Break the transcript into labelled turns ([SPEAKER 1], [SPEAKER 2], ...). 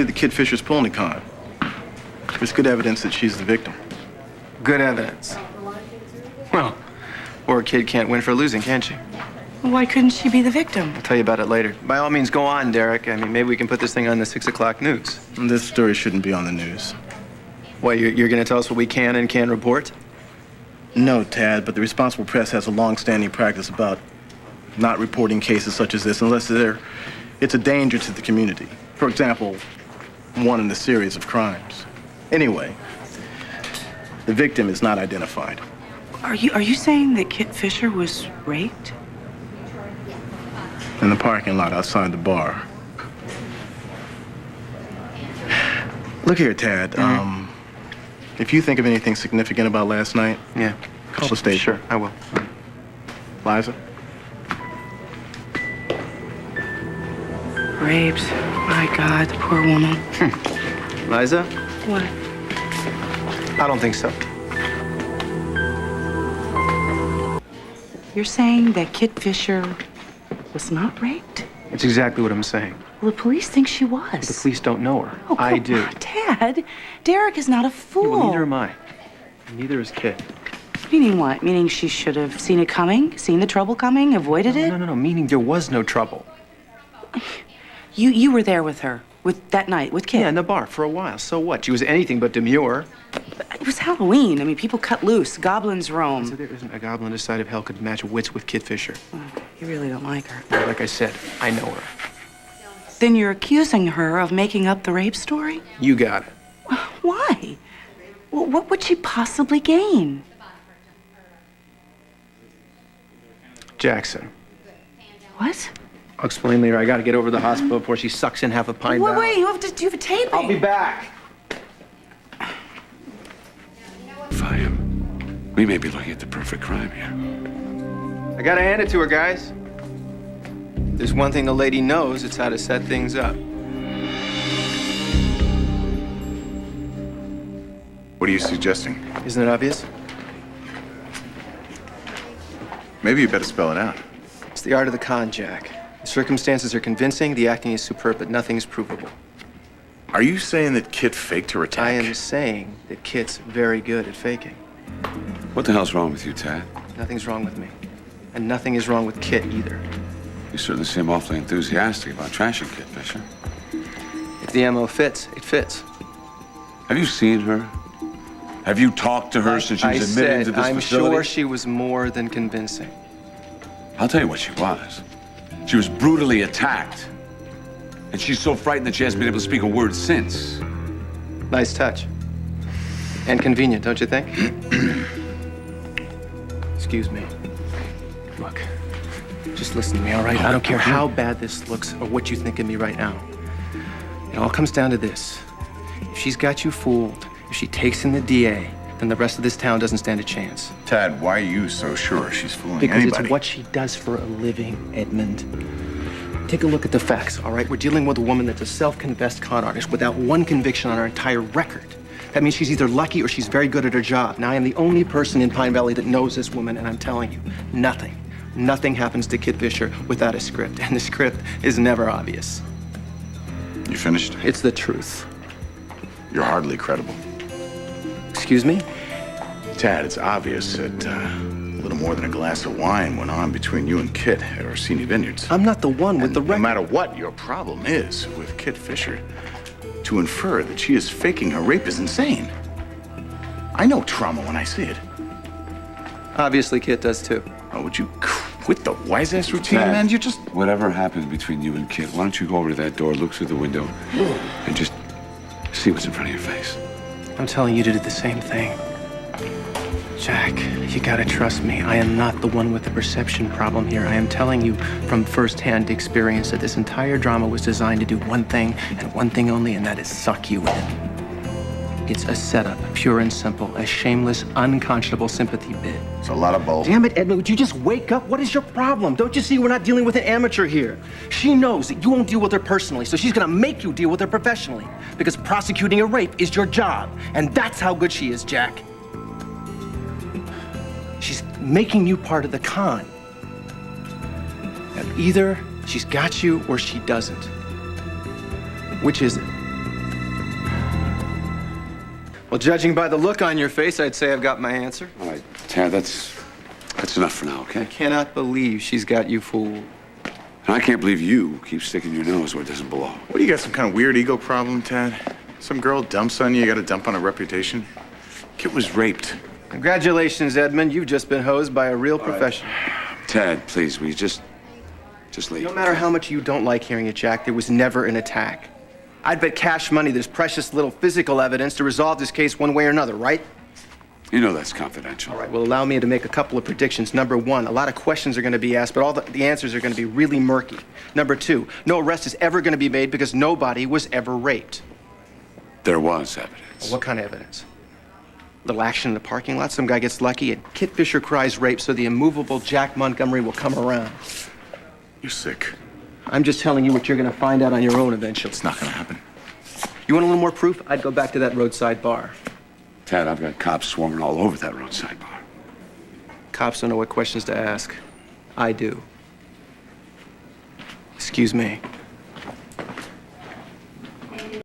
[SPEAKER 1] The Kid Fisher's pulling the con. There's good evidence that she's the victim.
[SPEAKER 2] Good evidence. Well, poor kid can't win for losing, can she?
[SPEAKER 3] Why couldn't she be the victim?
[SPEAKER 2] I'll tell you about it later. By all means, go on, Derek. I mean, maybe we can put this thing on the 6 o'clock news.
[SPEAKER 1] This story shouldn't be on the news.
[SPEAKER 2] What, you're going to tell us what we can and can't report?
[SPEAKER 1] No, Tad, but the responsible press has a long-standing practice about not reporting cases such as this unless it's a danger to the community. For example, one in a series of crimes. Anyway, the victim is not identified.
[SPEAKER 3] Are you saying that Kit Fisher was raped?
[SPEAKER 1] In the parking lot outside the bar. Look here, Tad. If you think of anything significant about last night,
[SPEAKER 2] Yeah.
[SPEAKER 1] call the station.
[SPEAKER 2] Sure, I will.
[SPEAKER 1] Liza?
[SPEAKER 3] Raped. My God, the poor woman.
[SPEAKER 2] Liza?
[SPEAKER 3] What?
[SPEAKER 2] I don't think so.
[SPEAKER 3] You're saying that Kit Fisher was not raped?
[SPEAKER 2] It's exactly what I'm saying.
[SPEAKER 3] Well, the police think she was.
[SPEAKER 2] The police don't know her.
[SPEAKER 3] Oh,
[SPEAKER 2] I
[SPEAKER 3] come
[SPEAKER 2] do.
[SPEAKER 3] on, Dad, Derek is not a fool.
[SPEAKER 2] Yeah, well, neither am I. Neither is Kit.
[SPEAKER 3] Meaning what? Meaning she should have seen it coming, seen the trouble coming, avoided it?
[SPEAKER 2] No. Meaning there was no trouble.
[SPEAKER 3] You were there with her, with that night, with Kit.
[SPEAKER 2] Yeah, in the bar for a while. So what? She was anything but demure.
[SPEAKER 3] It was Halloween. I mean, people cut loose. Goblins
[SPEAKER 2] So
[SPEAKER 3] roam.
[SPEAKER 2] there isn't a goblin this side of hell could match wits with Kit Fisher.
[SPEAKER 3] You really don't like her.
[SPEAKER 2] Like I said, I know her.
[SPEAKER 3] Then you're accusing her of making up the rape story?
[SPEAKER 2] You got it.
[SPEAKER 3] Why? Well, what would she possibly gain?
[SPEAKER 2] Jackson.
[SPEAKER 3] What?
[SPEAKER 2] I'll explain later. I gotta get over to the hospital before she sucks in half a pint.
[SPEAKER 3] Wait, you have a taping.
[SPEAKER 2] I'll be back.
[SPEAKER 4] Fine. We may be looking at the perfect crime here.
[SPEAKER 2] I gotta hand it to her, guys. There's one thing the lady knows, it's how to set things up.
[SPEAKER 5] What are you suggesting?
[SPEAKER 2] Isn't it obvious?
[SPEAKER 5] Maybe you better spell it out.
[SPEAKER 2] It's the art of the con, Jack. The circumstances are convincing, the acting is superb, but nothing's provable.
[SPEAKER 5] Are you saying that Kit faked her attack?
[SPEAKER 2] I am saying that Kit's very good at faking.
[SPEAKER 4] What the hell's wrong with you, Tad?
[SPEAKER 2] Nothing's wrong with me. And nothing is wrong with Kit either.
[SPEAKER 4] You certainly seem awfully enthusiastic about trashing Kit Fisher.
[SPEAKER 2] If the MO fits, it fits.
[SPEAKER 4] Have you seen her? Have you talked to her since she was admitted into this
[SPEAKER 2] I'm
[SPEAKER 4] facility?
[SPEAKER 2] sure she was more than convincing.
[SPEAKER 4] I'll tell you what she was. She was brutally attacked. And she's so frightened that she hasn't been able to speak a word since.
[SPEAKER 2] Nice touch. And convenient, don't you think? Excuse me. Look, just listen to me, all right? I don't care how bad this looks or what you think of me right now. It all comes down to this. If she's got you fooled, if she takes in the DA, then the rest of this town doesn't stand a chance.
[SPEAKER 5] Tad, why are you so sure she's fooling
[SPEAKER 2] Because
[SPEAKER 5] anybody?
[SPEAKER 2] it's what she does for a living, Edmund. Take a look at the facts, all right? We're dealing with a woman that's a self-confessed con artist without one conviction on her entire record. That means she's either lucky or she's very good at her job. Now, I am the only person in Pine Valley that knows this woman, and I'm telling you, nothing happens to Kit Fisher without a script, and the script is never obvious.
[SPEAKER 5] You finished?
[SPEAKER 2] It's the truth.
[SPEAKER 5] You're hardly credible.
[SPEAKER 2] Excuse me?
[SPEAKER 5] Tad, it's obvious that a little more than a glass of wine went on between you and Kit at Orsini Vineyards.
[SPEAKER 2] I'm not the one with the
[SPEAKER 5] No
[SPEAKER 2] record.
[SPEAKER 5] matter what your problem is with Kit Fisher, to infer that she is faking her rape is insane. I know trauma when I see it.
[SPEAKER 2] Obviously, Kit does too.
[SPEAKER 5] Oh, would you quit the wise-ass routine,
[SPEAKER 4] Tad,
[SPEAKER 5] man? You just...
[SPEAKER 4] Whatever happens between you and Kit, why don't you go over to that door, look through the window, and just see what's in front of your face?
[SPEAKER 2] I'm telling you to do the same thing. Jack, you gotta trust me. I am not the one with the perception problem here. I am telling you from firsthand experience that this entire drama was designed to do one thing and one thing only, and that is suck you in. It's a setup, pure and simple, a shameless, unconscionable sympathy bit.
[SPEAKER 5] It's a lot of bull.
[SPEAKER 2] Damn it, Edmund, would you just wake up? What is your problem? Don't you see we're not dealing with an amateur here? She knows that you won't deal with her personally, so she's gonna make you deal with her professionally. Because prosecuting a rape is your job, and that's how good she is, Jack. She's making you part of the con. Now, either she's got you or she doesn't. Which is it? Well, judging by the look on your face, I'd say I've got my answer.
[SPEAKER 4] All right, Tad, that's enough for now, okay?
[SPEAKER 2] Cannot believe she's got you fooled.
[SPEAKER 4] And I can't believe you keep sticking your nose where it doesn't belong.
[SPEAKER 5] What, do you got some kind of weird ego problem, Tad? Some girl dumps on you, you gotta dump on a reputation? Kit was raped.
[SPEAKER 2] Congratulations, Edmund. You've just been hosed by a real professional.
[SPEAKER 4] Tad, please, will you just leave?
[SPEAKER 2] No matter how much you don't like hearing it, Jack, there was never an attack. I'd bet cash money there's precious little physical evidence to resolve this case one way or another, right?
[SPEAKER 4] You know that's confidential.
[SPEAKER 2] All right, well, allow me to make a couple of predictions. Number one, a lot of questions are going to be asked, but all the answers are going to be really murky. Number two, no arrest is ever going to be made because nobody was ever raped.
[SPEAKER 4] There was evidence.
[SPEAKER 2] What kind of evidence? Little action in the parking lot, some guy gets lucky, and Kit Fisher cries rape, so the immovable Jack Montgomery will come around.
[SPEAKER 5] You're sick.
[SPEAKER 2] I'm just telling you what you're going to find out on your own eventually.
[SPEAKER 5] It's not gonna happen.
[SPEAKER 2] You want a little more proof? I'd go back to that roadside bar.
[SPEAKER 4] Tad, I've got cops swarming all over that roadside bar.
[SPEAKER 2] Cops don't know what questions to ask. I do. Excuse me.